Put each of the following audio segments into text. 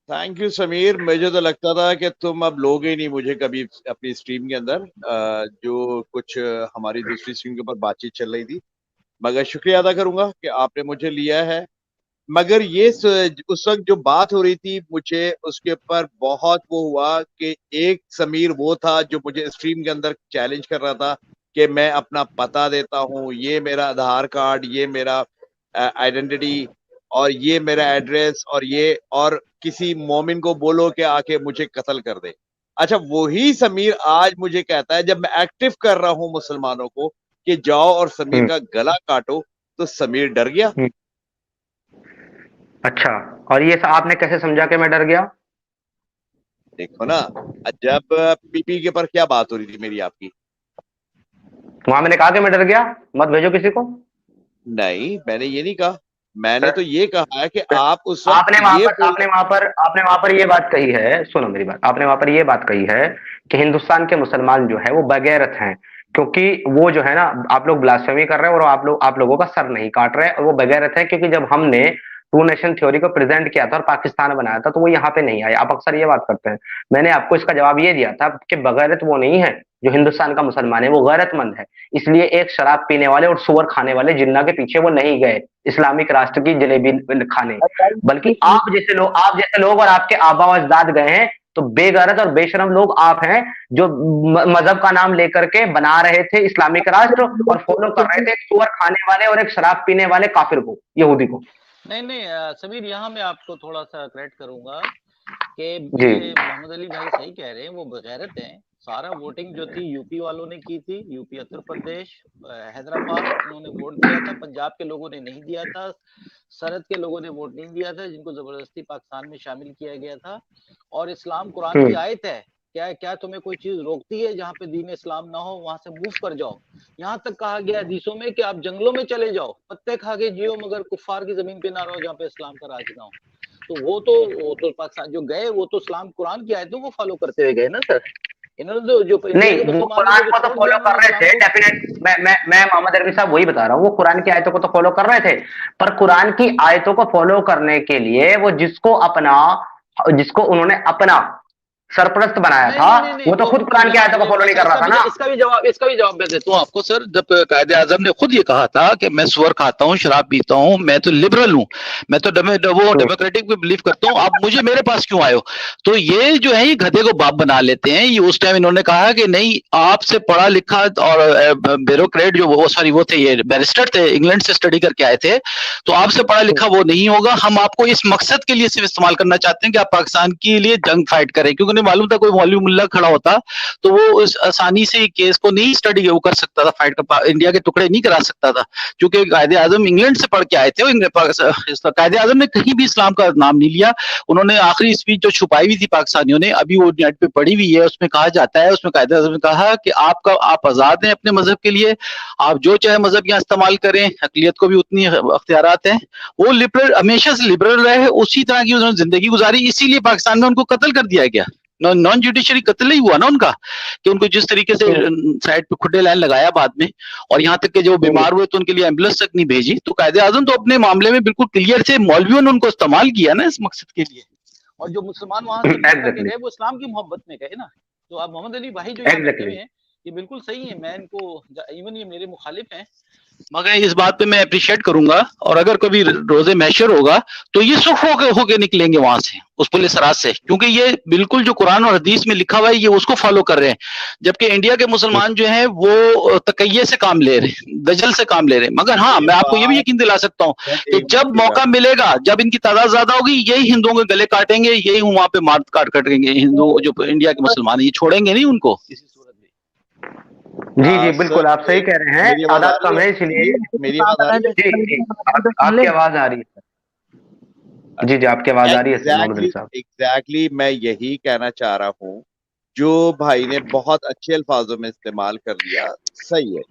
Thank you Sameer. मुझे तो लगता था कि तुम अब लोगे नहीं मुझे कभी अपनी स्ट्रीम के अंदर, जो कुछ हमारी दूसरी स्ट्रीम के ऊपर बातचीत चल रही थी। मगर शुक्रिया अदा करूंगा कि आपने मुझे लिया है। मगर उस वक्त जो बात हो रही थी, मुझे उसके ऊपर बहुत वो हुआ कि एक समीर वो था जो मुझे स्ट्रीम के अंदर चैलेंज कर रहा था कि मैं अपना पता देता हूँ, ये मेरा आधार कार्ड, ये मेरा आइडेंटिटी, और ये मेरा एड्रेस, और ये, और किसी मोमिन को बोलो कि आके मुझे कत्ल कर दे। अच्छा, वही समीर आज मुझे कहता है, जब मैं एक्टिव कर रहा हूं मुसलमानों को कि जाओ और समीर हम्म। का गला काटो, तो समीर डर गया। हम्म। अच्छा, और ये आपने कैसे समझा कि मैं डर गया? देखो ना, जब पीपी के पर क्या बात हो रही थी मेरी आपकी। वहां मैंने कहा कि मैं डर गया, मत भेजो किसी को। नहीं, मैंने ये नहीं कहा। मैंने फिर तो ये कहा है कि फिर आप उस वक्त ये बोल रहे। आपने वहां पर ये बात कही है, सुनो मेरी बात, आपने वहां पर ये बात कही है कि हिंदुस्तान के मुसलमान जो है वो बगैरत हैं, क्योंकि वो जो है ना, आप लोग ब्लास्फेमी कर रहे हैं और आप लोगों का सर नहीं काट रहे हैं, और वो बगैरत है क्योंकि जब हमने टू नेशन थ्योरी को प्रेजेंट किया था और पाकिस्तान बनाया था तो वो यहाँ पे नहीं आए। आप अक्सर ये बात करते हैं। मैंने आपको इसका जवाब ये दिया था कि बगैरत वो नहीं है जो हिंदुस्तान का मुसलमान है, वो गैरतमंद है। इसलिए एक शराब पीने वाले और सुअर खाने वाले जिन्ना के पीछे वो नहीं गए इस्लामिक राष्ट्र की जलेबी खाने, बल्कि आप जैसे लोग और आपके आबा व अजदाद गए हैं। तो बेगैरत और बेशरम लोग आप हैं जो मजहब का नाम लेकर के बना रहे थे इस्लामिक राष्ट्र और फॉलो कर रहे थे एक सुअर खाने वाले और एक शराब पीने वाले काफिर को, यहूदी को। नहीं नहीं समीर, यहाँ मैं आपको थोड़ा सा करेक्ट करूंगा कि जी। ये मोहम्मद अली भाई सही कह रहे हैं, वो बगैरत हैं। सारा वोटिंग जो थी यूपी वालों ने की थी, यूपी, उत्तर प्रदेश, हैदराबाद, इन्होंने वोट दिया था। पंजाब के लोगों ने नहीं दिया था, सरहद के लोगों ने वोट नहीं दिया था, जिनको जबरदस्ती पाकिस्तान में शामिल किया गया था। और इस्लाम कुरान की हम्म। आयत है। क्या क्या तुम्हें कोई चीज रोकती है जहाँ पे दीन इस्लाम ना हो वहां से मूव कर जाओ? यहाँ तक कहा गया हदीसों में कि आप जंगलों में चले जाओ, पत्ते खा के जियो, मगर कुफार की जमीन पे ना रहो जहाँ पे इस्लाम का राज ना हो। तो वो तो पाकिस्तान जो गए, वो तो इस्लाम कुरान की आयतों को फॉलो करते हुए गए ना सर। इन्होंने तो जो इंडिया के नहीं, वो मुसलमानों कुरान को जो को तो छोड़ दिया, फॉलो कर उन्होंने रहे इस्लाम थे को। डेफिनेट। मैं मोहम्मद अरबी साहब वही बता रहा हूँ, वो कुरान की आयतों को तो फॉलो कर रहे थे। पर कुरान की आयतों को फॉलो करने के लिए वो जिसको उन्होंने अपना सरपरस्त बनाया नहीं था, नहीं नहीं नहीं, वो तो वो खुद कुरान की आयतों को फॉलो नहीं अच्छा, कर रहा था ना। इसका भी जवाब मैं देता हूँ आपको सर। जब कायदे आजम ने खुद ये कहा था कि मैं सुअर खाता हूँ, शराब पीता हूँ, मैं तो लिबरल हूँ, मैं तो वो हम्म। डेमोक्रेटिक पे बिलीव करता हूँ, आप मुझे मेरे पास क्यों आए हो? तो ये जो है, ये गधे को बाप बना लेते हैं। ये उस टाइम इन्होंने कहा कि नहीं, आपसे पढ़ा लिखा और ब्यूरोक्रेट जो वो सॉरी वो थे, ये बैरिस्टर थे, इंग्लैंड से स्टडी करके आए थे, तो आपसे पढ़ा लिखा वो नहीं होगा। हम आपको इस मकसद के लिए सिर्फ इस्तेमाल करना चाहते हैं कि आप पाकिस्तान के लिए जंग फाइट करें, क्योंकि उन्हें मालूम था कोई मौलवी मुल्ला खड़ा होता तो वो इस आसानी से केस को नहीं स्टडी वो कर सकता था, फाइट का इंडिया के टुकड़े नहीं करा सकता था, क्योंकि कायदे आजम इंग्लैंड से पढ़ के आए थे। कायदे आजम ने कहीं भी इस्लाम का नाम नहीं लिया। उन्होंने आखिरी स्पीच जो छुपाई हुई थी पाकिस्तानियों ने, अभी वो नेट पे पड़ी हुई है, उसमें कहा जाता है, उसमें कायदे आजम ने कहा कि आप आजाद हैं अपने मजहब के लिए, आप जो चाहे मजहब यहाँ इस्तेमाल करें, अकलियत को भी उतनी अख्तियारात हैं। वो लिबरल, हमेशा से लिबरल रहे, उसी तरह की उन्होंने जिंदगी गुजारी, इसीलिए पाकिस्तान में उनको कत्ल कर दिया गया। नॉन जुडिशरी कत्ल ही हुआ ना उनका, कि उनको जिस तरीके से साइड पे खुड्डे लाइन लगाया बाद में, और यहाँ तक कि जो बीमार हुए तो उनके लिए एम्बुलेंस तक नहीं भेजी। तो कायदे आजम तो अपने मामले में बिल्कुल क्लियर थे, मौलवियों ने उनको इस्तेमाल किया ना इस मकसद के लिए। और जो मुसलमान वहां से मूव करके एग्जैक्टली। गए, वो इस्लाम की मोहब्बत में गए ना। तो आप मोहम्मद अली भाई जो यहाँ बैठे हुए एग्जैक्टली। हैं, ये बिल्कुल सही है। मैं इनको, इवन ये मेरे मुखालिफ हैं, मगर इस बात पे मैं अप्रिशिएट करूंगा। और अगर कभी रोजे मैशर होगा तो ये सुख होके निकलेंगे वहां से, उस पुलिस राज से, क्योंकि ये बिल्कुल जो कुरान और हदीस में लिखा हुआ है ये उसको फॉलो कर रहे हैं। जबकि इंडिया के मुसलमान जो हैं वो तकैये से काम ले रहे हैं, दजल से काम ले रहे हैं। मगर हाँ, ये मैं आपको ये भी बात यकीन दिला सकता हूँ सर, कि एक मिनट जब की बात। मौका मिलेगा, जब इनकी तादाद ज्यादा होगी, यही हिंदुओं के गले काटेंगे, यही वहां पे मार काट कटेंगे। हिंदू जो इंडिया के मुसलमान है, ये छोड़ेंगे नहीं उनको किसी सूरत में। जी जी, सर, बिल्कुल आप सही कह रहे हैं, मेरी आवाज आ तादाद रही कम है? है इसलिए। मेरी आवाज आ रही है? जी जी, आपकी आवाज आ रही है। जी जी, आपकी आवाज आ रही है सर मोहम्मद अली एग्जैक्टली साहब। एग्जैक्टली, मैं यही कहना चाह रहा हूँ। जो भाई ने बहुत अच्छे अल्फाजों में इस्तेमाल कर लिया, सही है।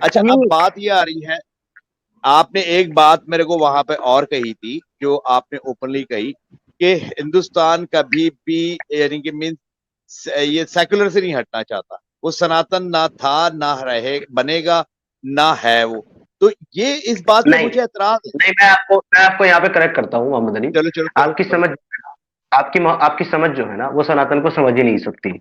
अच्छा, अब बात ये आ रही है, आपने एक बात मेरे को वहां पे और कही थी, जो आपने ओपनली कही कि हिंदुस्तान कभी भी, यानी कि मीन्स ये सेकुलर से नहीं हटना चाहता, वो सनातन ना था, ना रहे, बनेगा, ना है वो। तो ये इस बात पे नहीं मुझे एतराज है। नहीं, मैं आपको यहाँ पे करेक्ट करता हूँ मोहम्मद अली। चलो चलो, करो आपकी करो। समझ आपकी समझ जो है ना वो सनातन को समझ ही नहीं सकती।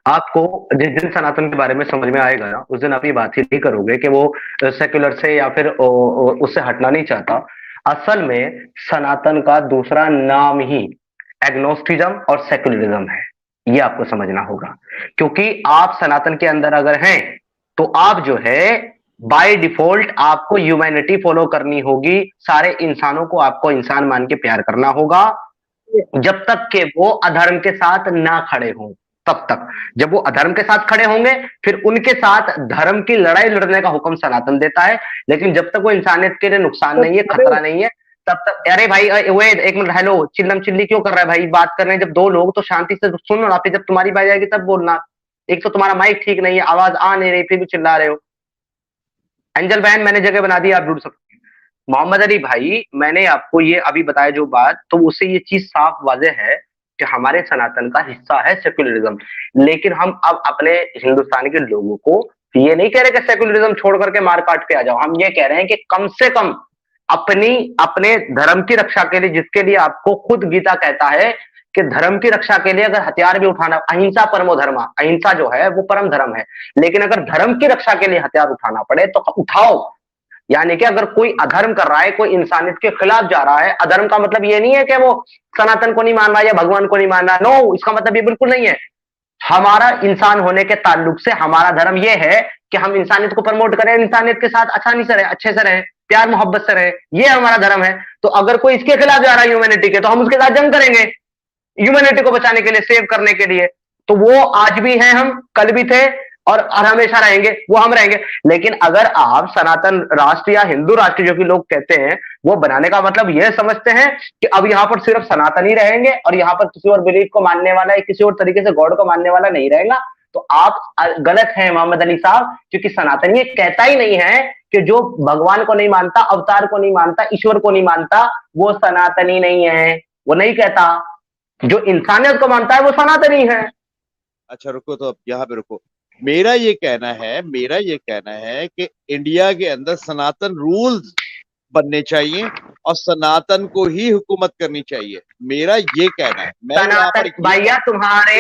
आपको जिस दिन सनातन के बारे में समझ में आएगा ना, उस दिन आप ये बात ही नहीं करोगे कि वो सेक्युलर से या फिर उससे हटना नहीं चाहता। असल में सनातन का दूसरा नाम ही एग्नोस्टिज्म और सेक्युलरिज्म है, ये आपको समझना होगा। क्योंकि आप सनातन के अंदर अगर हैं तो आप जो है बाय डिफॉल्ट आपको ह्यूमैनिटी फॉलो करनी होगी, सारे इंसानों को आपको इंसान मान के प्यार करना होगा, जब तक कि वो अधर्म के साथ ना खड़े हों तब तक। जब वो अधर्म के साथ खड़े होंगे फिर उनके साथ धर्म की लड़ाई लड़ने का हुक्म सनातन देता है। लेकिन जब तक वो इंसानियत के लिए नुकसान नहीं है, खतरा नहीं है, तब तक। अरे भाई वे एक मिनट, हेलो, चिल्लम चिल्ली क्यों कर रहा है भाई? बात कर रहे हैं जब दो लोग तो शांति से सुनो ना, फिर जब तुम्हारी बात आएगी तब बोलना। एक तो तुम्हारा माइक ठीक नहीं है, आवाज आ नहीं रही, फिर भी चिल्ला रहे हो। अंजल बहन मैंने जगह बना दी, आप जुड़ सकते हैं। मोहम्मद अली भाई, मैंने आपको ये अभी बताया जो बात, तो उससे ये चीज साफ वाज़ेह है कि हमारे सनातन का हिस्सा है सेक्युलरिज्म। लेकिन हम अब अपने हिंदुस्तान के लोगों को ये नहीं कह रहे कि सेक्युलरिज्म छोड़ करके मार काट के आ जाओ, हम ये कह रहे हैं कि कम से कम अपने धर्म की रक्षा के लिए, जिसके लिए आपको खुद गीता कहता है कि धर्म की रक्षा के लिए अगर हथियार भी उठाना, अहिंसा परमो धर्म, अहिंसा जो है वो परम धर्म है, लेकिन अगर धर्म की रक्षा के लिए हथियार उठाना पड़े तो उठाओ। यानी कि अगर कोई अधर्म कर रहा है, कोई इंसानियत के खिलाफ जा रहा है, अधर्म का मतलब ये नहीं है कि वो सनातन को नहीं मान रहा या भगवान को नहीं मान रहा, नो, इसका मतलब ये बिल्कुल नहीं है। हमारा इंसान होने के ताल्लुक से हमारा धर्म ये है कि हम इंसानियत को प्रमोट करें, इंसानियत के साथ आसानी से रहे, अच्छे से रहे, प्यार मोहब्बत से रहे, ये हमारा धर्म है। तो अगर कोई इसके खिलाफ जा रहा है ह्यूमैनिटी के, तो हम उसके साथ जंग करेंगे ह्यूमैनिटी को बचाने के लिए, सेव करने के लिए। तो वो आज भी हैं, हम कल भी थे और हमेशा रहेंगे, वो हम रहेंगे। लेकिन अगर आप सनातन राष्ट्र या हिंदू राष्ट्र जो कि लोग कहते हैं वो बनाने का मतलब यह समझते हैं कि अब यहाँ पर सिर्फ सनातन ही रहेंगे और यहाँ पर किसी और बिलीफ को मानने वाला या किसी और तरीके से गॉड को मानने वाला नहीं रहेगा, तो आप गलत हैं मोहम्मद अली साहब। क्योंकि सनातन ये कहता ही नहीं है कि जो भगवान को नहीं मानता, अवतार को नहीं मानता, ईश्वर को नहीं मानता, वो सनातनी नहीं है, वो नहीं कहता। जो इंसानियत को मानता है वो सनातनी है। अच्छा रुको, तो अब यहाँ पे रुको। मेरा ये कहना है कि इंडिया के अंदर सनातन रूल्स बनने चाहिए और सनातन को ही हुकूमत करनी चाहिए, मेरा ये कहना है। मैं सनातन भैया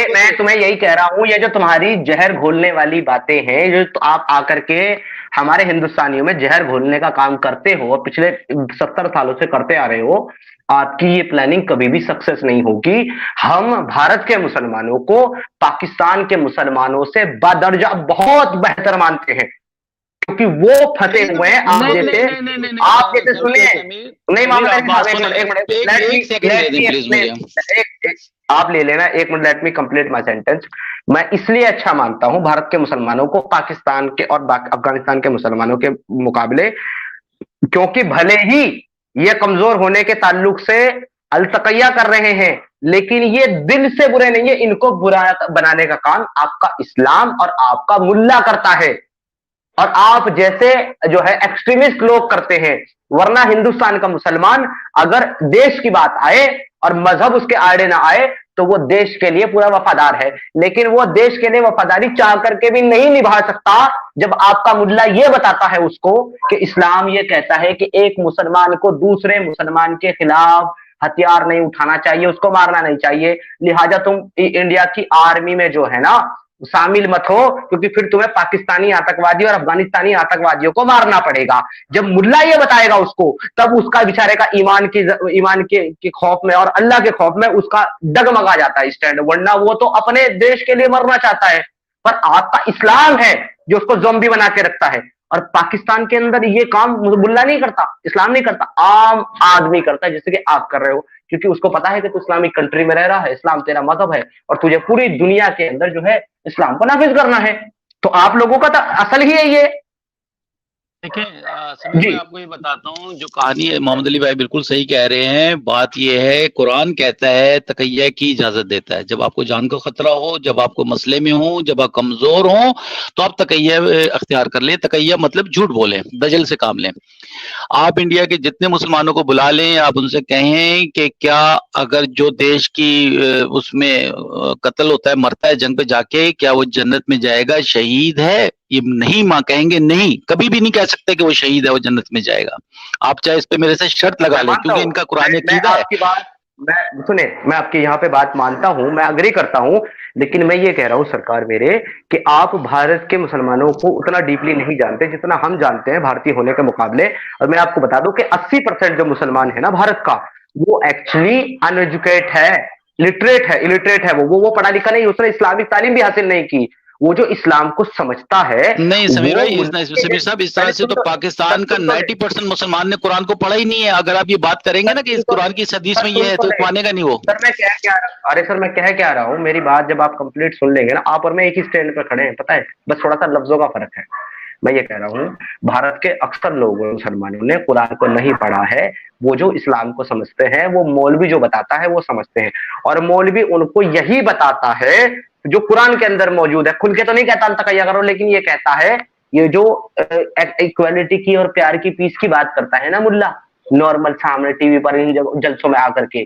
मैं तुम्हें यही कह रहा हूँ, ये जो तुम्हारी जहर घोलने वाली बातें हैं, जो तो आप आकर के हमारे हिंदुस्तानियों में जहर घोलने का काम करते हो और पिछले 70 सालों से करते आ रहे हो, आपकी ये प्लानिंग कभी भी सक्सेस नहीं होगी। हम भारत के मुसलमानों को पाकिस्तान के मुसलमानों से बदर्जा बहुत बेहतर मानते हैं, क्योंकि वो फंसे हुए हैं आप जैसे सुने नहीं। आप ले लेना 1 minute, let me complete my sentence. मैं इसलिए अच्छा मानता हूं भारत के मुसलमानों को पाकिस्तान के और अफगानिस्तान के मुसलमानों के मुकाबले, क्योंकि भले ही ये कमजोर होने के ताल्लुक से अलतकैया कर रहे हैं, लेकिन ये दिल से बुरे नहीं है। इनको बुरा बनाने का काम आपका इस्लाम और आपका मुल्ला करता है, और आप जैसे जो है एक्सट्रीमिस्ट लोग करते हैं। वरना हिंदुस्तान का मुसलमान अगर देश की बात आए और मजहब उसके आड़े ना आए तो वो देश के लिए पूरा वफादार है, लेकिन वो देश के लिए वफादारी चाह करके भी नहीं निभा सकता जब आपका मुल्ला ये बताता है उसको कि इस्लाम ये कहता है कि एक मुसलमान को दूसरे मुसलमान के खिलाफ हथियार नहीं उठाना चाहिए, उसको मारना नहीं चाहिए, लिहाजा तुम इंडिया की आर्मी में जो है ना शामिल मत हो, क्योंकि फिर तुम्हें पाकिस्तानी आतंकवादी और अफगानिस्तानी आतंकवादियों को मारना पड़ेगा। जब मुल्ला ये बताएगा उसको, तब उसका बेचारे का ईमान के खौफ में और अल्लाह के खौफ में उसका डगमगा जाता है स्टैंड, वरना वो तो अपने देश के लिए मरना चाहता है। पर आपका इस्लाम है जो उसको ज़ॉम्बी बना के रखता है, और पाकिस्तान के अंदर ये काम मुल्ला नहीं करता, इस्लाम नहीं करता, आम आदमी करता है, जैसे कि आप कर रहे हो, क्योंकि उसको पता है कि तू इस्लामिक कंट्री में रह रहा है, इस्लाम तेरा मजहब है और तुझे पूरी दुनिया के अंदर जो है इस्लाम को नाफिज करना है। तो आप लोगों का तो असल ही है ये। देखिए मैं आपको ये बताता हूँ, जो कहानी है मोहम्मद अली भाई बिल्कुल सही कह रहे हैं। बात ये है, कुरान कहता है तकैया की इजाजत देता है। जब आपको जान का खतरा हो, जब आपको मसले में हो, जब आप कमजोर हो, तो आप तकैया अख्तियार कर लें। तकैया मतलब झूठ बोलें, दजल से काम लें। आप इंडिया के जितने मुसलमानों को बुला लें, आप उनसे कहें कि क्या अगर जो देश की उसमें कत्ल होता है, मरता है जंग पे जाके, क्या वो जन्नत में जाएगा? शहीद है ये नहीं मां कहेंगे, नहीं, कभी भी नहीं कह सकते कि वो शहीद है वो जन्नत में जाएगा। आप चाहे इस पे मेरे से शर्त लगा लें, क्योंकि इनका कुरान अकीदा है। मैं सुने, मैं आपकी यहाँ पे बात मानता हूँ, मैं अग्री करता हूँ, लेकिन मैं ये कह रहा हूँ सरकार मेरे, कि आप भारत के मुसलमानों को उतना डीपली नहीं जानते जितना हम जानते हैं भारतीय होने के मुकाबले। और मैं आपको बता दूं कि 80% जो मुसलमान है ना भारत का, वो एक्चुअली अनएजुकेट है, लिटरेट है, इलिटरेट है। वो पढ़ा लिखा नहीं, उसने इस्लामिक तालीम भी हासिल नहीं की। वो जो इस्लाम को समझता है नहीं समीर वो भाई, समीर साहब, इस तरह पहले से तो पाकिस्तान का सुन तो ले, 90% मुसलमान ने कुरान को पढ़ा ही नहीं है। अगर आप ये बात करेंगे ना कि इस कुरान की इस हदीस सर में ये सुन है, तो तो ले। मानेगा नहीं वो। सर मैं कह क्या रहा, अरे सर मैं कह क्या रहा हूँ, मेरी बात जब आप कंप्लीट सुन लेंगे ना, आप और मैं एक ही स्टैंड पे खड़े हैं, पता है, बस थोड़ा सा लफ्जों का फर्क है। मैं ये कह रहा हूँ, भारत के अक्सर लोगों, मुसलमानों ने कुरान को नहीं पढ़ा है। वो जो इस्लाम को समझते हैं, वो मौलवी जो बताता है वो समझते हैं, और मौलवी उनको यही बताता है जो कुरान के अंदर मौजूद है। खुल के तो नहीं कहता तकैया करो, लेकिन ये कहता है, ये जो इक्वालिटी की और प्यार की पीस की बात करता है ना मुल्ला, नॉर्मल सामने टीवी पर इन जलसों में आकर के,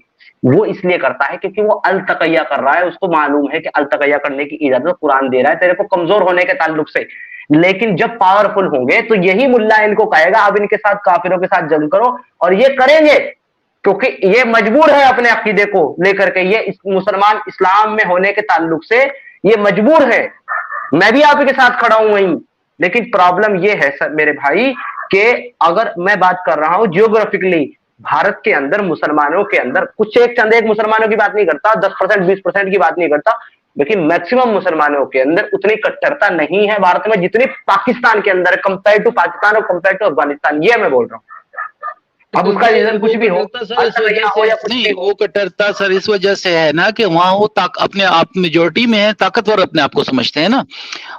वो इसलिए करता है क्योंकि वो अल तकैया कर रहा है। उसको मालूम है कि अल तकैया करने की इजाजत कुरान दे रहा है तेरे को कमजोर होने के ताल्लुक से। लेकिन जब पावरफुल होंगे तो यही मुल्ला इनको कहेगा अब इनके साथ, काफिरों के साथ जंग करो, और ये करेंगे क्योंकि ये मजबूर है अपने अकीदे को लेकर के। ये मुसलमान इस्लाम में होने के ताल्लुक से ये मजबूर है। मैं भी आप के साथ खड़ा हूं वहीं, लेकिन प्रॉब्लम ये है सर मेरे भाई, कि अगर मैं बात कर रहा हूं जियोग्राफिकली, भारत के अंदर मुसलमानों के अंदर कुछ एक चंद एक मुसलमानों की बात नहीं करता, 10% 20% की बात नहीं करता, लेकिन मैक्सिमम मुसलमानों के अंदर उतनी कट्टरता नहीं है भारत में जितनी पाकिस्तान के अंदर है, कंपेयर टू पाकिस्तान और कंपेयर टू अफगानिस्तान। ये मैं बोल रहा हूँ। अब उसका रीजन कुछ भी हो, सर इस वजह से नहीं, वो कट्टरता सर इस वजह से है ना कि वहां वो अपने आप मेजोरिटी में है, ताकतवर अपने आप को समझते हैं ना।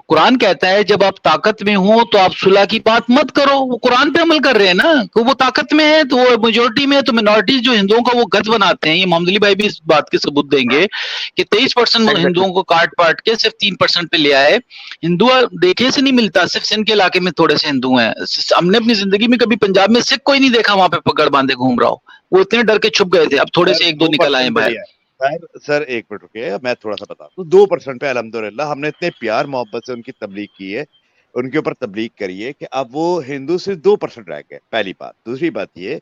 कुरान कहता है जब आप ताकत में हो तो आप सुलह की बात मत करो। वो कुरान पे अमल कर रहे हैं ना, तो वो ताकत में है तो वो मेजोरिटी में है, तो मिनॉरिटीज जो हिंदुओं का वो गद बनाते हैं। ये मोहम्मद अली भाई भी इस बात के सबूत देंगे कि 23% हिंदुओं को काट पाट के सिर्फ 3% पे लिया है। हिंदू देखे से नहीं मिलता, सिर्फ सिंध के इलाके में थोड़े से हिंदू हैं। हमने अपनी जिंदगी में कभी पंजाब में सिख कोई नहीं देखा वहां पे पकड़ बांधे घूम रहा हो। वो इतने डर के छुप गए थे, अब थोड़े से एक दो निकल आए बाहर। सर एक मिनट रुकिए, मैं थोड़ा सा बता दूं। 2% पे अल्हम्दुलिल्लाह हमने इतने प्यार मोहब्बत से उनकी तबलीग की है, उनके ऊपर तबलीग करी है कि अब वो हिंदू सिर्फ 2% रह गए। पहली बात। दूसरी बात ये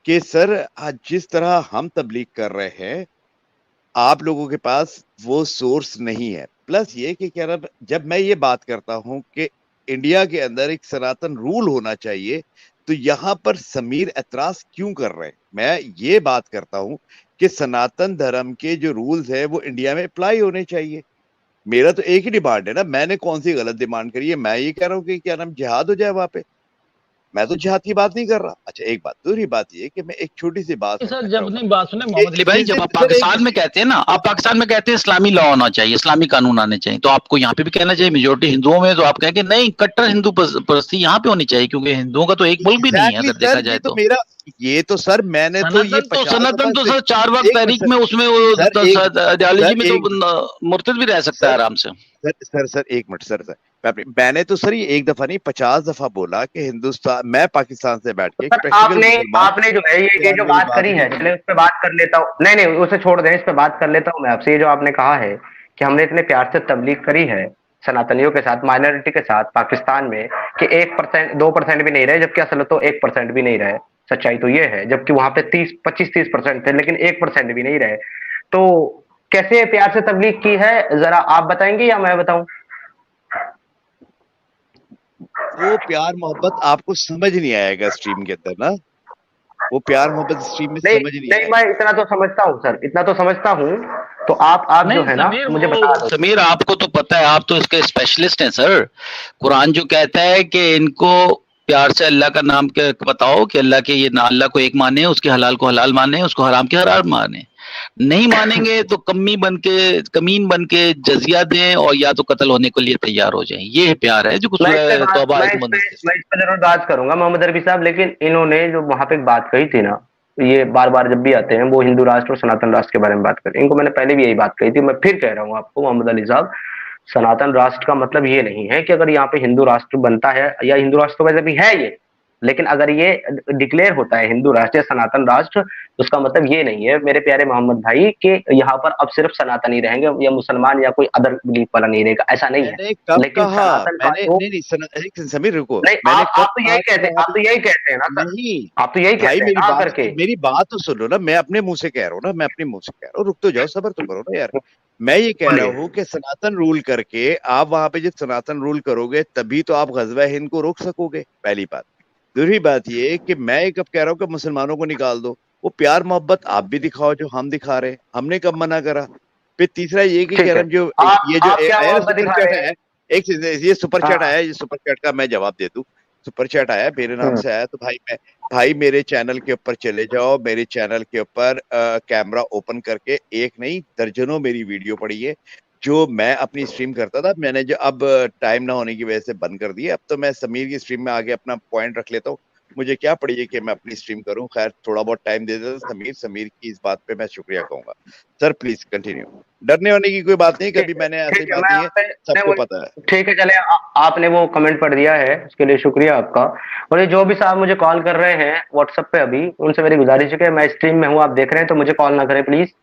कि सर आज जिस तरह हम तबलीग कर रहे हैं, आप लोगों के पास वो सोर्स नहीं है। प्लस ये कि क्या नाम, जब मैं ये बात करता हूं कि इंडिया के अंदर एक सनातन रूल होना चाहिए, तो यहाँ पर समीर एतराज क्यों कर रहे हैं? मैं ये बात करता हूं कि सनातन धर्म के जो रूल्स है वो इंडिया में अप्लाई होने चाहिए। मेरा तो एक ही डिमांड है ना, मैंने कौन सी गलत डिमांड करी है? मैं ये कह रहा हूँ कि क्या नाम, जिहाद हो जाए वहां पे। मैं तो जिहाद की बात नहीं कर रहा। अच्छा एक बात। दूसरी बात ये कि मैं एक छोटी सी बात सर रखना जब चाहूंगा अपनी बात सुने मोहम्मद अली भाई, जिस जब दिन आप सर एक पाकिस्तान में कहते हैं ना, आप पाकिस्तान में कहते हैं इस्लामी लॉ होना चाहिए, इस्लामी कानून आने चाहिए, तो आपको यहाँ पे भी कहना चाहिए मेजोरिटी हिंदुओं में, तो आप कहें कि नहीं कट्टर हिंदू परस्ती यहाँ पे होनी चाहिए, क्योंकि हिंदुओं का तो एक मुल्क भी नहीं है अगर देखा सर जाए ये तो तो। मेरा, ये तो सर मैंने तो ये सनातन तो सर 4 वक्त एक तहरीक मिनट में, उसमें वो आइडियोलॉजी में तो मुर्तद भी रह सकता है आराम से। सर एक मिनट सर मैंने तो सर ये एक दफा नहीं 50 दफा बोला कि हिंदुस्तान, मैं पाकिस्तान से बैठ के सर आपने जो है ये जो बात करी है, चले उस पर बात कर लेता हूँ। नहीं नहीं उसे छोड़ दें, इस पे बात कर लेता हूँ मैं आपसे। ये जो आपने कहा है कि हमने इतने प्यार से तबलीग करी है सनातनियों के साथ, माइनॉरिटी के साथ पाकिस्तान में, कि 1% 2% भी नहीं रहे, जबकि असल तो 1% भी नहीं रहे। सच्चाई तो ये है, जबकि वहां पे 25-30% थे, लेकिन 1% भी नहीं रहे। तो कैसे प्यार से तबलीग की है, जरा आप बताएंगे या मैं बताऊं? वो प्यार मोहब्बत आपको समझ नहीं आएगा स्ट्रीम के अंदर ना, वो प्यार मोहब्बत स्ट्रीम में नहीं समझ नहीं नहीं, आएगा। मैं इतना तो समझता हूँ सर, इतना तो समझता हूँ। तो आप जो है ना मुझे बता दो। समीर आपको तो पता है, आप तो इसके स्पेशलिस्ट हैं सर। कुरान जो कहता है कि इनको प्यार से अल्लाह का नाम के बताओ कि अल्लाह के ये ना, अल्लाह को एक माने, उसके हलाल को हलाल माने, उसको हराम के हराम माने। नहीं मानेंगे तो कमीन बन के जजिया दें और या तो कत्ल होने के लिए तैयार हो जाएं। ये है प्यार है जो कुछ तौबा मैं इस पे जरूर बात करूंगा मोहम्मद अरबी साहब, लेकिन इन्होंने जो वहां पे एक बात कही थी ना, ये बार बार जब भी आते हैं वो हिंदू राष्ट्र और सनातन राष्ट्र के बारे में बात करें। इनको मैंने पहले भी यही बात कही थी, मैं फिर कह रहा हूँ आपको मोहम्मद अली साहब, सनातन राष्ट्र का मतलब ये नहीं है कि अगर यहाँ पे हिंदू राष्ट्र बनता है, या हिंदू राष्ट्र तो वैसे भी है ये, लेकिन अगर ये डिक्लेयर होता है हिंदू राष्ट्र या सनातन राष्ट्र, तो उसका मतलब ये नहीं है मेरे प्यारे मोहम्मद भाई कि यहाँ पर अब सिर्फ सनातनी रहेंगे या मुसलमान या कोई अदर बिलीफ वाला नहीं रहेगा, ऐसा नहीं है। मैंने कब लेकिन कहा? सनातन का मैंने जो नहीं नहीं समीर रुको, नहीं, मैंने कब आप तो कहा यही कि कहते मैं आप तो यही कहते हैं ना सर, नहीं आप तो यही भाई, कहते हैं ना करके। मेरी बात तो सुन लो ना, मैं अपने मुंह से कह रहा हूँ ना, मैं अपने मुंह से कह रहा हूँ, रुक तो जाओ, सबर तो करो ना यार। मैं ये कह रहा बोलिए। हूँ कि सनातन रूल करके आप वहां पे जब सनातन रूल करोगे तभी तो आप गजवा हिंद को रोक सकोगे, पहली बात। दूसरी बात ये कि मैं ये कब कह रहा हूँ कि मुसलमानों को निकाल दो, वो प्यार मोहब्बत आप भी दिखाओ जो हम दिखा रहे हैं, हमने कब मना करा? फिर तीसरा ये कि ठीक है, हम जो ये जो आप क्या आया ना मोहब्बत सुपर दिखा चैट रहे हैं? है, एक चीज, ये सुपर चैट हाँ। आया, ये सुपर चैट का मैं जवाब दे दूं। सुपर चैट आया मेरे नाम से आया, तो भाई मेरे चैनल के ऊपर चले जाओ, मेरे चैनल के ऊपर कैमरा ओपन करके एक नहीं दर्जनों मेरी वीडियो पड़ी है जो मैं अपनी स्ट्रीम करता था। मैंने जो अब टाइम ना होने की वजह से बंद कर दिया, अब तो मैं समीर की स्ट्रीम में आगे अपना पॉइंट रख लेता हूँ। मुझे क्या पड़ी है कि मैं अपनी स्ट्रीम करूं, खैर थोड़ा बहुत टाइम दे देता समीर की इस बात पे मैं शुक्रिया कहूंगा। सर प्लीज कंटिन्यू, डरने होने की कोई बात नहीं, कभी मैंने ऐसी ठीक है, बात मैं नहीं है, आपसे सबको पता है। ठीक है, चले आपने वो कमेंट पढ़ दिया है, उसके लिए शुक्रिया आपका। और ये जो भी साहब मुझे कॉल कर रहे हैं व्हाट्सएप पे अभी, उनसे मेरी गुजारिश है कि मैं स्ट्रीम में हूँ, आप देख रहे हैं तो मुझे कॉल ना करें प्लीज।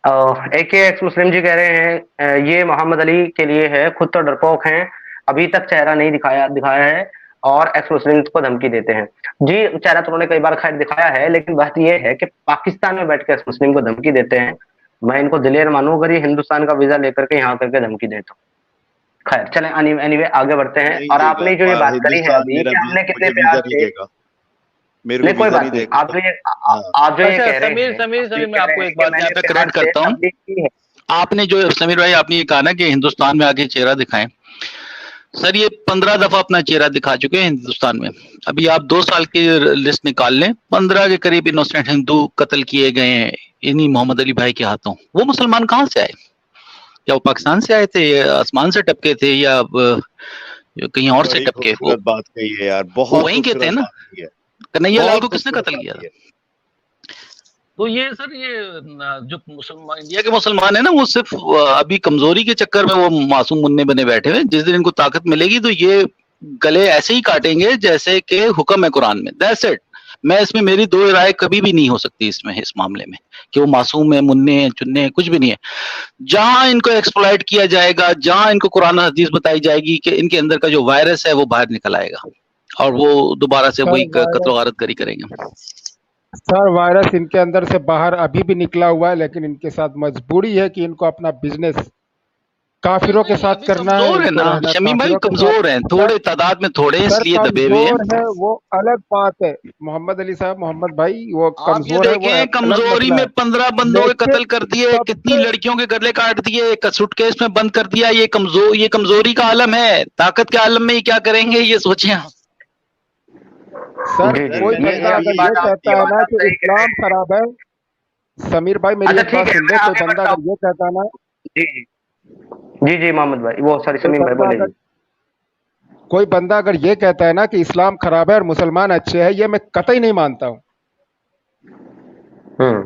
AK एक्स मुस्लिम जी कह रहे हैं ये मोहम्मद अली के लिए है, खुद तो डरपोक हैं, अभी तक चेहरा नहीं दिखाया है और एक्स मुस्लिम को धमकी देते हैं। जी, चेहरा तो उन्होंने कई बार खैर दिखाया है, लेकिन बात यह है कि पाकिस्तान में बैठ के एक्स मुस्लिम को धमकी देते हैं। मैं इनको दिलेर मानूं अगर ये हिंदुस्तान का वीजा लेकर के यहाँ करके धमकी दे तो। खैर चलें, एनीवे आगे बढ़ते हैं। नहीं और देगा, आपने जो ये बात करी है हिंदुस्तान अभी कि हमने कितने मुझे वीजा प्यार नहीं से, देगा, मेरे को नहीं कोई वीजा बात नहीं नहीं, देगा। हाँ आप जो ये अच्छा कह रहे समीर हैं, समीर आप जो समीर, मैं कह रहे आपको हैं एक कि बात यहाँ मैंने पे प्यार करेक्ट से करता हूँ। तबलीग की है। आपने जो समीर भाई आपने ये कहा ना कि हिंदुस्तान में आके चेहरा दिखाएं, सर ये 15 दफा अपना चेहरा दिखा चुके हैं हिंदुस्तान में। अभी आप 2 साल की लिस्ट निकाल लें, 15 के करीब इनोसेंट हिंदू कत्ल किए गए हैं इन्हीं मोहम्मद अली भाई के हाथों। वो मुसलमान कहाँ से आए? क्या वो पाकिस्तान से आए थे, या आसमान से टपके थे, या कहीं और से बड़ी टपके? वो खूबसूरत बात कही है यार, वो बहुत वहीं के थे खूबसूरत ना। बात कही है, कन्हैया लाल बहुत को किसने खूबसूरत कत्ल बात किया कही था? है। तो ये सर ये जो मुसलमान, इंडिया के मुसलमान है ना, वो सिर्फ अभी कमजोरी के चक्कर में वो मासूम मुन्ने बने बैठे हुए। जिस दिन इनको ताकत मिलेगी तो ये गले ऐसे ही काटेंगे जैसे कि हुक्म है कुरान में। That's it. मैं इसमें, मेरी दो राय कभी भी नहीं हो सकती इसमें, इस मामले में, कि वो मासूम है, मुन्ने हैं, चुन्ने हैं, कुछ भी नहीं है। जहां इनको एक्सप्लॉइट किया जाएगा, जहां इनको कुरान हदीस बताई जाएगी कि इनके अंदर का जो वायरस है वो बाहर निकल आएगा और वो दोबारा से सर वही कत्ल वायरस गारत करी करेंगे। सर वायरस इनके अंदर से बाहर अभी भी निकला हुआ है, लेकिन इनके साथ मजबूरी है कि इनको अपना बिजनेस काफिरों के नहीं, साथ अभी करना है, कमजोर है इनको ना रहना शमीम भाई, काफिरों के साथ। कमजोर हैं, सर थोड़े तादाद में थोड़े हैं, सर इसलिए दबे हुए हैं। कमजोर है वो अलग बात है, मोहम्मद अली साहब, मोहम्मद भाई वो आप ये कमजोर है, वो देखें, अलग कमजोरी मसला में है। 15 बंदों के लेकिन कत्ल कर दिए, कितनी सबसे लड़कियों के गले काट दिए, एक सूटकेस में बंद कर दिया। ये कमजोरी का आलम है। ताकत के आलम में ये क्या करेंगे, ये सोचें आप। सर जी जी, कोई मैंने बंदा ये अगर ये बात आप कहता है ना कि सही कह रहे इस्लाम हैं। खराब है, समीर भाई मेरी अच्छा एक ठीक बात है, सुन मैं ले, कोई आगे बंदा बढ़ता अगर ये कहता है ना, हूँ। जी जी जी जी, मोहम्मद भाई, वो सॉरी कोई समीम भाई, बंदा बोले अगर जी। कोई बंदा अगर ये कहता है ना कि इस्लाम खराब है और मुसलमान अच्छे हैं, ये मैं कतई नहीं मानता हूँ। हम्म,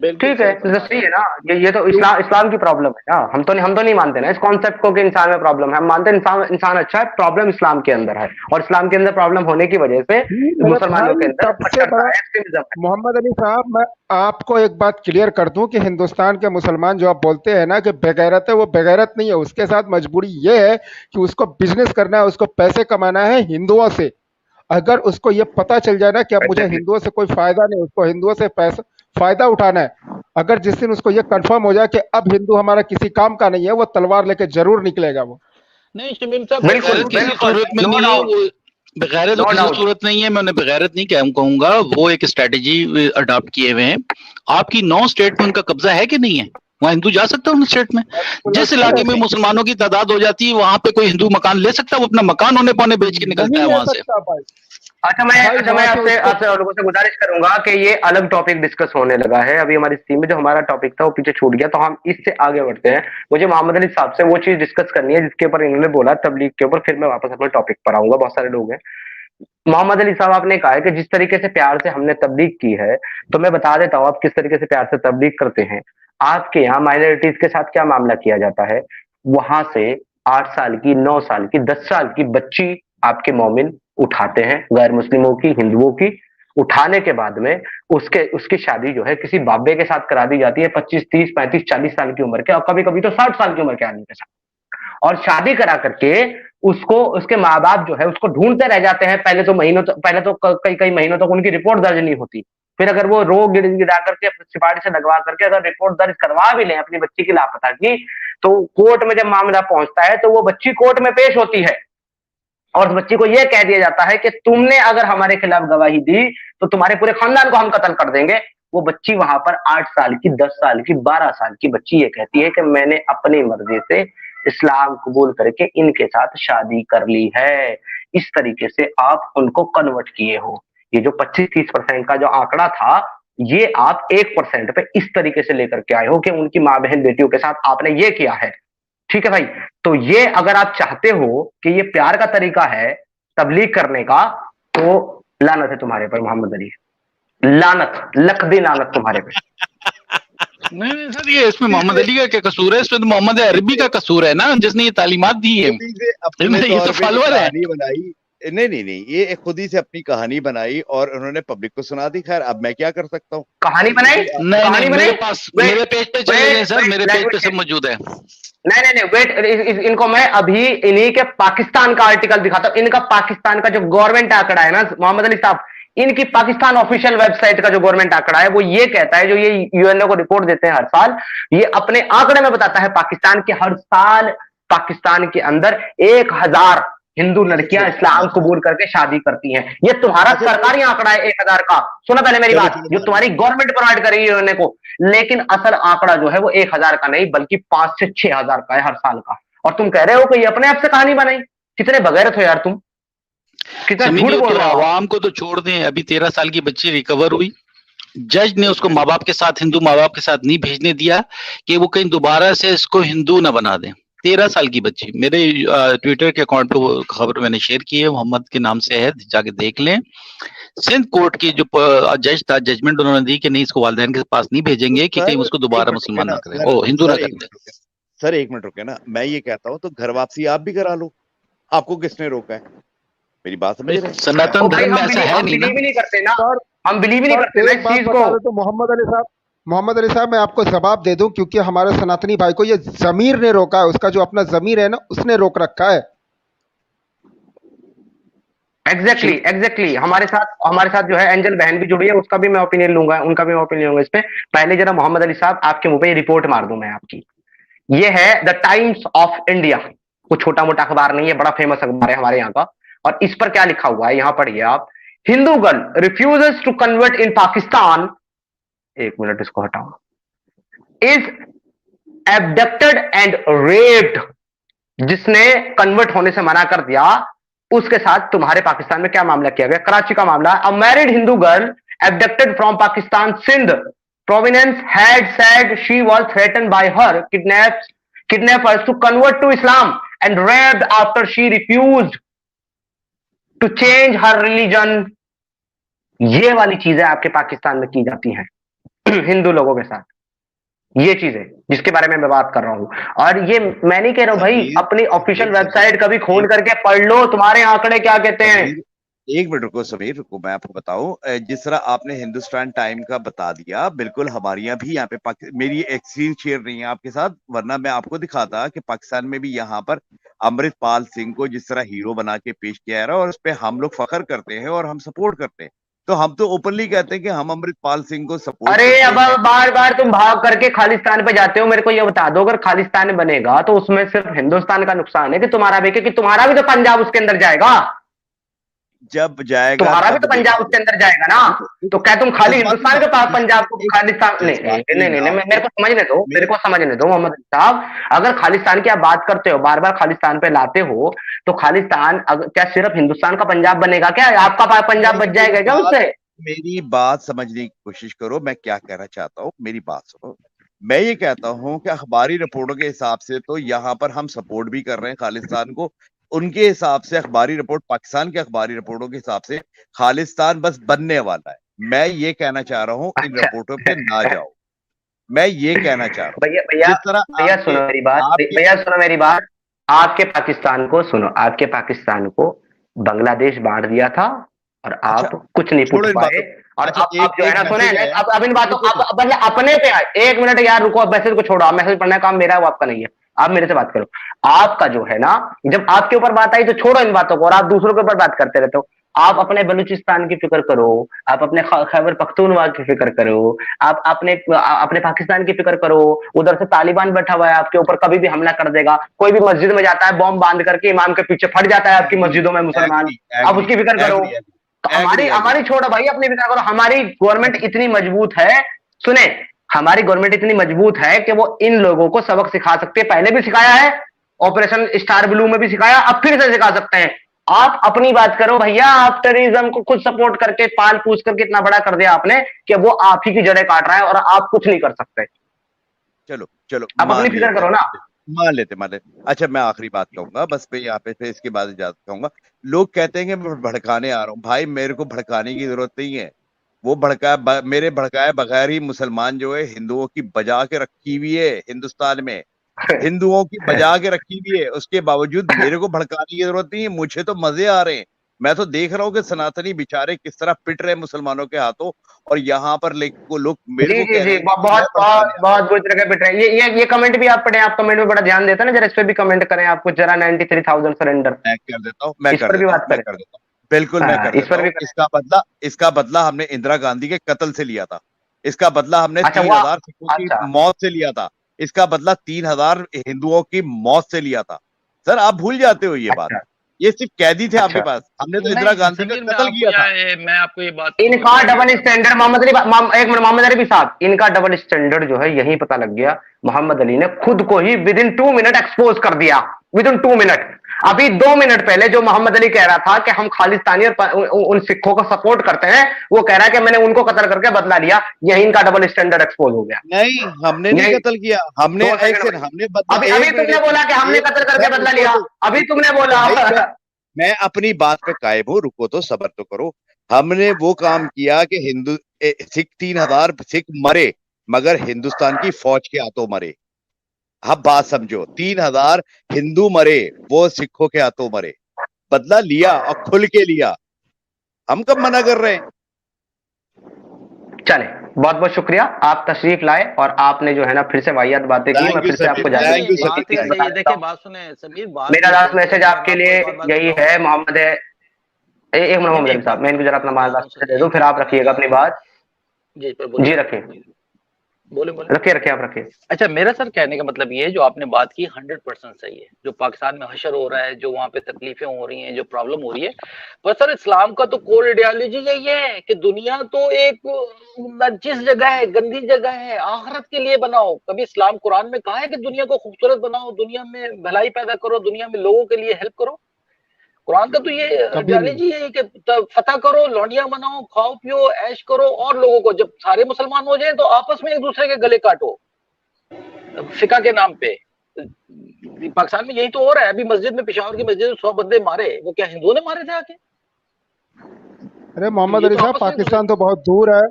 बिल्कुल ठीक है, सही तो फरमा सही रहे है हैं। ना। ये तो इस्लाम की प्रॉब्लम है ना। हम तो नहीं मानते ना इस कॉन्सेप्ट को कि इंसान में प्रॉब्लम है। हम मानते हैं इंसान अच्छा है, प्रॉब्लम इस्लाम के अंदर है, और इस्लाम के अंदर प्रॉब्लम होने की वजह से मेरे मुसलमानों के भाई अंदर सबसे कट्टरता बड़ा है, एक्सट्रीमिज्म है। मोहम्मद अली साहब, मैं आपको एक बात क्लियर कर दूं कि हिंदुस्तान के मुसलमान जो आप बोलते हैं ना कि बेगैरत है, वो बेगैरत नहीं है। उसके साथ मजबूरी ये है कि उसको बिजनेस करना है, उसको पैसे कमाना है हिंदुओं से। अगर उसको ये पता चल जाए ना कि अब मुझे एग्जैक्टली। हिंदुओं से कोई फायदा नहीं, उसको हिंदुओं से पैसा फायदा उठाना है, अगर जिस दिन उसको ये कंफर्म हो जाए कि अब हिंदू हमारा किसी काम का नहीं है, वो तलवार लेके जरूर निकलेगा वो। नहीं शमीम साहब, बिल्कुल बगैरत किसी बिल्कुल, सूरत में नो नहीं है डाउट, वो। बगैरत तो नो किसी डाउट। सूरत नहीं है, मैं उन्हें बगैरत नहीं कहूंगा। वो एक स्ट्रेटेजी अडॉप्ट किए हुए हैं। आपकी 9 स्टेट में उनका कब्जा है कि नहीं है? वहां हिंदू जा सकता है उन स्टेट में? जिस इलाके में मुसलमानों की तादाद हो जाती है वहां पे कोई हिंदू मकान ले सकता है? वो अपना मकान होने पौने बेच के निकलता नहीं है ले वहां से। सकता भाई। अच्छा मैं भाई अच्छा मैं वहां से आपसे उसको आपसे और लोगों से गुजारिश करूंगा कि ये अलग टॉपिक डिस्कस होने लगा है अभी हमारी टीम में। जो हमारा टॉपिक था वो पीछे छूट गया, तो हम इससे आगे बढ़ते हैं। मुझे मोहम्मद अली साहब से वो चीज डिस्कस करनी है जिसके ऊपर इन्होंने बोला, तबलीग के ऊपर। फिर मैं वापस अपने टॉपिक पर आऊंगा। बहुत सारे लोग हैं। मोहम्मद अली साहब, आपने कहा है कि जिस तरीके से प्यार से हमने तबलीग की है, तो मैं बता देता हूँ आप किस तरीके से प्यार से तबलीग करते हैं। आपके यहाँ माइनॉरिटीज के साथ क्या मामला किया जाता है? वहां से 8 साल की, 9 साल की, 10 साल की बच्ची आपके मोमिन उठाते हैं, गैर मुस्लिमों की, हिंदुओं की। उठाने के बाद में उसकी शादी जो है किसी बाबे के साथ करा दी जाती है, 25, 30, 35, 40 साल की उम्र के, और कभी कभी तो 60 साल की उम्र के आदमी के साथ। और शादी करा करके उसको, उसके माँ बाप जो है उसको ढूंढते रह जाते हैं। पहले तो कई कई महीनों तक उनकी रिपोर्ट दर्ज नहीं होती। फिर अगर वो रोग गिरा करके सिपाही से लगवा करके अगर रिपोर्ट दर्ज करवा भी लें अपनी बच्ची की लापता की, तो कोर्ट में जब मामला पहुंचता है तो वो बच्ची कोर्ट में पेश होती है और उस बच्ची को यह कह दिया जाता है कि तुमने अगर हमारे खिलाफ गवाही दी तो तुम्हारे पूरे खानदान को हम कत्ल कर देंगे। वो बच्ची वहां पर 8 साल की, 10 साल की, 12 साल की बच्ची ये कहती है कि मैंने अपनी मर्जी से इस्लाम कबूल करके इनके साथ शादी कर ली है। इस तरीके से आप उनको कन्वर्ट किए हो। ये जो 25-30% का जो आंकड़ा था, ये आप 1% पे इस तरीके से लेकर के आए हो कि उनकी माँ बहन बेटियों के साथ आपने ये किया है। ठीक है भाई, तो ये अगर आप चाहते हो कि ये प्यार का तरीका है तबलीग करने का, तो लानत है तुम्हारे पर मोहम्मद अली, लानत, लखदी लानत तुम्हारे पे। नहीं सर, ये इसमें मोहम्मद अली का क्या कसूर है? इसमें तो मोहम्मद अरबी का कसूर है ना, जिसने ये तालीमात दी है। ये तो फॉलोअर है। बनाई नहीं नहीं नहीं, ये खुद ही से अपनी कहानी बनाई और उन्होंने पब्लिक को सुना दी। खैर, अब मैं क्या कर सकता हूँ? कहानी बनाई? नहीं, मेरे पास, मेरे पेज पे चले गए सर, मेरे पेज पे सब मौजूद है। नहीं, वेट, इनको मैं अभी इन्हीं के पाकिस्तान का आर्टिकल दिखाता हूं। इनका पाकिस्तान का जो गवर्नमेंट आंकड़ा है ना मोहम्मद अली साहब, इनकी पाकिस्तान ऑफिशियल वेबसाइट का जो गवर्नमेंट आंकड़ा है वो ये कहता है, जो ये यूएनओ को रिपोर्ट देते हैं हर साल, ये अपने आंकड़े में बताता है पाकिस्तान के हर साल पाकिस्तान के अंदर 1000 हिंदू लड़कियां इस्लाम कबूल करके शादी करती हैं। ये तुम्हारा सरकारी आंकड़ा है 1000 का। सुनो पहले मेरी बात, जो तुम्हारी गवर्नमेंट प्रोवाइड कर रही है यूएनओ को, लेकिन असल आंकड़ा जो है वो 1000 का नहीं बल्कि 5 से 6000 का है हर साल का। और तुम कह रहे हो कि ये अपने आप से कहानी बनाई? कितने बगैरत हो यार तुम, कितना झूठ बोल रहे हो। आवाम को तो छोड़ दें, अभी 13 साल की बच्ची रिकवर हुई, जज ने उसको माँ बाप के साथ, हिंदू माँ बाप के साथ नहीं भेजने दिया कि वो कहीं दोबारा से इसको हिंदू ना बना दें। 13 साल की बच्ची, मेरे ट्विटर के अकाउंट पे वो खबर मैंने शेयर की है, मोहम्मद के नाम से है, जाके देख लें। सिंध कोर्ट की जो जज था, जजमेंट उन्होंने दी कि नहीं, इसको वालिदैन के पास नहीं भेजेंगे कि कहीं उसको दोबारा मुसलमान ना करें, ओ हिंदू ना करें। सर 1 मिनट रुके ना, मैं ये कहता हूँ तो घर वापसी आप भी करा लो, आपको किसने रोका है? मेरी बात समझ रहे हैं? सनातन धर्म में ऐसा है नहीं ना, नहीं करते ना, हम बिलीव ही नहीं करते ना इस चीज को। तो मोहम्मद अली साहब मैं आपको जवाब दे दूं, क्योंकि हमारे सनातनी भाई को ये जमीर ने रोका है, उसका जो अपना जमीर है ना उसने रोक रखा है। एग्जैक्टली हमारे साथ जो है एंजल बहन भी जुड़ी है, उसका भी मैं ओपिनियन लूंगा, उनका भी ओपिनियन लूंगा इस पे। पहले जरा मोहम्मद अली साहब आपके मुंह पे रिपोर्ट मार दूं मैं आपकी। ये है द टाइम्स ऑफ इंडिया, कुछ छोटा मोटा अखबार नहीं है, बड़ा फेमस अखबार है हमारे यहाँ का। और इस पर क्या लिखा हुआ है, यहां पढ़िए आप। Hindu girl refuses to convert in Pakistan, 1 minute इसको हटाओ, इज एब्डक्टेड एंड रेप्ड। जिसने कन्वर्ट होने से मना कर दिया उसके साथ तुम्हारे पाकिस्तान में क्या मामला किया गया? कराची का मामला। A married Hindu girl abducted from Pakistan Sindh province had said she was threatened by her kidnappers to convert to Islam and raped after she refused to change her religion। ये वाली चीजें आपके पाकिस्तान में की जाती हैं हिंदू लोगों के साथ, ये चीजें जिसके बारे में मैं बात कर रहा हूं। और ये मैं नहीं कह रहा हूं भाई, अपनी ऑफिशियल वेबसाइट कभी खोल करके पढ़ लो, तुम्हारे आंकड़े क्या कहते हैं। 1 मिनट रुको समीर, रुको, मैं आपको बताऊं। जिस तरह आपने हिंदुस्तान टाइम का बता दिया, बिल्कुल हमारे यहाँ भी यहाँ पे मेरी एक स्क्रीन शेयर नहीं है आपके साथ, वरना मैं आपको दिखाता कि पाकिस्तान में भी यहाँ पर अमृतपाल सिंह को जिस तरह हीरो बना के पेश किया है और उस पर हम लोग फख्र करते हैं और हम सपोर्ट करते हैं। तो हम तो ओपनली कहते हैं कि हम अमृतपाल सिंह को सपोर्ट। अरे अब बार बार तुम भाग करके खालिस्तान पे जाते हो। मेरे को ये बता दो, अगर खालिस्तान बनेगा तो उसमें सिर्फ हिंदुस्तान का नुकसान है कि तुम्हारा भी, क्योंकि तुम्हारा भी तो पंजाब उसके अंदर जाएगा। जब जाएगा तुम्हारा भी तो पंजाब उसके अंदर जाएगा ना। तो क्या तुम खाली हिंदुस्तान के पास पंजाब को खालिस्तान? नहीं, मेरे को समझने दो मोहम्मद साहब। अगर खालिस्तान की आप बात करते हो, बार बार खालिस्तान पे लाते हो, तो खालिस्तान क्या सिर्फ हिंदुस्तान का पंजाब बनेगा क्या? आपका पंजाब बच जाएगा क्या उससे? मेरी बात समझने की कोशिश करो, मैं क्या कहना चाहता हूँ, मेरी बात सुनो। मैं ये कहता हूँ कि अखबारी रिपोर्टों के हिसाब से तो यहाँ पर हम सपोर्ट भी कर रहे हैं खालिस्तान को, उनके हिसाब से अखबारी रिपोर्ट, पाकिस्तान के अखबारी रिपोर्टों के हिसाब से खालिस्तान बस बनने वाला है। मैं ये कहना चाह रहा हूँ इन रिपोर्टों पे ना जाओ, मैं ये कहना चाह रहा हूँ। भैया सुनो मेरी बात, आपके पाकिस्तान को सुनो, आपके पाकिस्तान को बांग्लादेश बांट दिया था और आप अच्छा, कुछ नहीं छोड़ो पूछ इन पाए। बातों। और अच्छा, अब जो है एक ना, सुने, मैसेज आया। अब इन बातों, देखो, अब पहले अपने पे आए। 1 मिनट यार रुको, अब मैसेज को छोड़ो, आप मैसेज पढ़ने का काम मेरा है, वो आपका नहीं है। आप मेरे से बात करो। आपका जो है ना, जब आपके ऊपर बात आई तो छोड़ो इन बातों को और आप दूसरों के ऊपर बात करते रहते हो। आप अपने बलूचिस्तान की फिक्र करो, आप अपने खैबर पख्तूनख्वा की फिक्र करो, आप अपने पाकिस्तान की फिक्र करो। उधर से तालिबान बैठा हुआ है आपके ऊपर, कभी भी हमला कर देगा। कोई भी मस्जिद में जाता है बॉम्ब बांध करके, इमाम के पीछे फट जाता है आपकी एग्री मस्जिदों में मुसलमान। एग्री आप एग्री उसकी फिक्र करो। एग्री तो एग्री हमारी एग्री। हमारी छोड़ो भाई, अपनी फिक्र करो। हमारी गवर्नमेंट इतनी मजबूत है, सुने, हमारी गवर्नमेंट इतनी मजबूत है कि वो इन लोगों को सबक सिखा सकती है। पहले भी सिखाया है, ऑपरेशन स्टार ब्लू में भी सिखाया, अब फिर से सिखा सकते हैं। आप अपनी बात करो भैया। आप टेररिज्म को खुद सपोर्ट करके, पाल पूछ करके इतना बड़ा कर दिया आपने कि वो आप ही की जड़ें काट रहा है और आप कुछ नहीं कर सकते। चलो चलो, आप अपनी मान फिक्र लेते करो ना। हैं, मान लेते। अच्छा, मैं आखिरी बात कहूंगा बस पे यहाँ पे, फिर इसके बाद इजाजत कहूंगा। लोग कहते हैं कि मैं भड़काने आ रहा हूँ। भाई, मेरे को भड़काने की जरूरत नहीं है। वो मेरे भड़काए बगैर ही मुसलमान जो है हिंदुओं की बजा के रखी हुई है हिंदुस्तान में। हिंदुओं की बजा के रखी हुई है, उसके बावजूद मेरे को भड़काने की जरूरत नहीं है। मुझे तो मजे आ रहे हैं। मैं तो देख रहा हूँ कि सनातनी बेचारे किस तरह पिट रहे हैं मुसलमानों के हाथों, और यहाँ पर लोग मेरे जी को जी कह रहे जी, हैं कि मैं बहुत बहुत भड़काने आ बहुत बुरी तरह के पिट रहे हैं। ये कमेंट भी आप पढ़े, आप कमेंट में बड़ा ध्यान देते हैं ना, जरा इस पे भी कमेंट करें। आपको जरा 93,000 सरेंडर, मैं कर देता हूँ, मैं इस कर पर भी देता हूँ, बात मैं करें। कर देता हूँ। बिल्कुल मैं हाँ, कर इस देता पर हूँ। भी करें। इसका बदला हमने इंदिरा गांधी के कत्ल से लिया था। इसका बदला हमने अच्छा 3,000 सिखों की अच्छा मौत से लिया था। इसका बदला 3,000 हिंदुओं की मौत से लिया था। सर, आप भूल जाते हो ये बात। अच्छा ये सिर्फ कैदी थे आपके अच्छा। पास। हमने तो इंदिरा नहीं गांधी का समीर, कत्ल किया था। मैं आपको ये बात इनका क्लियर डबल करना स्टैंडर्ड, एक मिनट, मोहम्मद अली साहब, इनका डबल स्टैंडर्ड जो है यही पता लग गया। मोहम्मद अली ने खुद को ही विद इन 2 मिनट एक्सपोज कर दिया। With in 2 minute. अभी 2 मिनट पहले जो मोहम्मद अली कह रहा था कि हम खालिस्तानी और उन सिखों को सपोर्ट करते हैं, वो कह रहा है कि मैंने उनको कत्ल करके बदला लिया। यही इनका डबल स्टैंडर्ड एक्सपोज हो गया। नहीं, हमने नहीं यही कत्ल किया। हमने 2 एक सेकंड से भाई। हमने बदला, अभी एक अभी मिनट तुमने एक बोला कि हमने मिनट कत्ल एक करके सर बदला रुको लिया। तो। अभी रुको तुमने बोला। भाई, मैं अपनी बात पे कायम हूँ। रुको तो, सब्र तो करो। हमने वो काम किया कि सिख 3,000 सिख मरे, मगर हिंदुस्तान की फौज के हाथों मरे। अब बात समझो, 3,000 हिंदू मरे, वो सिखों के हाथों मरे। बदला लिया और खुल के लिया। हम कब मना कर रहे हैं? चले, बहुत बहुत शुक्रिया, आप तशरीफ लाए और आपने जो है ना फिर से वाहियात बातें की। मैं थैंक यू फिर से समीर, आपको जाने नहीं थैंक नहीं, यू की बात समीर, यार थैंक बता ये देता देखिए, हूँ। बात सुने समीर, बात मेरा ये लास्ट बोलते मैसेज हैं। आपके मैं लिए आपको एक और बात यही बताऊं। है, मोहम्मद एक मिनट नहीं मोहम्मद नहीं, अली साहब, मैं इनको जरा अपना लास्ट मैसेज दे दूं, एक फिर बात आप सुनिए रखिएगा अपनी बात। जी, पर बोलिए। जी रखिए, बोले बोले। रखिए रखिए, आप रखिए। अच्छा, मेरा सर कहने का मतलब ये है, जो आपने बात की 100% सही है। जो पाकिस्तान में हशर हो रहा है, जो वहां पे तकलीफें हो रही हैं, जो प्रॉब्लम हो रही है, पर सर इस्लाम का तो कोर आइडियोलॉजी यही है कि दुनिया तो एक नजिस जगह है, गंदी जगह है, आखिरत के लिए बनाओ। कभी इस्लाम कुरान में कहा है कि दुनिया को खूबसूरत बनाओ, दुनिया में भलाई पैदा करो, दुनिया में लोगों के लिए हेल्प करो? कुरान का तो ये कभी नहीं। आइडियोलॉजी है कि फतह करो, लौंडियां बनाओ, खाओ पियो, ऐश करो, और लोगों को जब सारे मुसलमान हो जाए तो आपस में एक दूसरे के गले काटो फिका के नाम पे। पाकिस्तान में यही तो हो रहा है। अभी मस्जिद में, पेशावर की मस्जिद में 100 बंदे मारे, वो क्या हिंदुओं ने मारे थे आके? अरे तो मोहम्मद ये अली तो साहब, आपस में एक दूसरे। पाकिस्तान तो बहुत दूर है।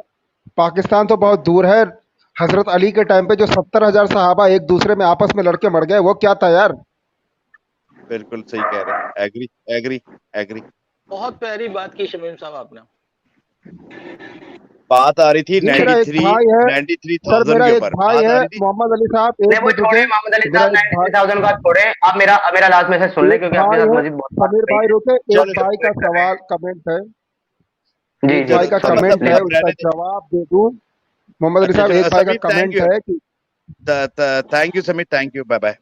पाकिस्तान तो बहुत दूर है। हजरत अली के टाइम पे जो 70,000 सहाबा एक दूसरे में आपस में लड़के मर गए, वो क्या था यार? बिल्कुल सही कह रहे हैं। Agree agree agree. बहुत प्यारी बात की शमीम साहब आपने। बात आ रही थी जी, मेरा एक 93 भाई है। सर 93,000 मेरा के एक ऊपर भाई बात है आ रही थी। मोहम्मद अली साहब, नहीं एक वो मिनट छोड़े, रुके। मोहम्मद अली मेरा साहब एक भाई 93,000 का छोड़े। आप मेरा लास्ट मैसेज सुन ले, एक क्योंकि आपके भाई साथ है। मजीद बहुत बात समीर रही भाई है। रुके, चलो एक चलो, भाई का सवाल कमेंट है। जी एक जी, भाई चलो का समझ प्लीज कमेंट सकते है, हैं। प्लीज। अब उसका रहने दे। जवाब दे दूं। मोहम्मद अली अच्छा साहब, एक भाई का समीर, थैंक कमेंट यू। है कि thank you Sameer, thank you, bye bye.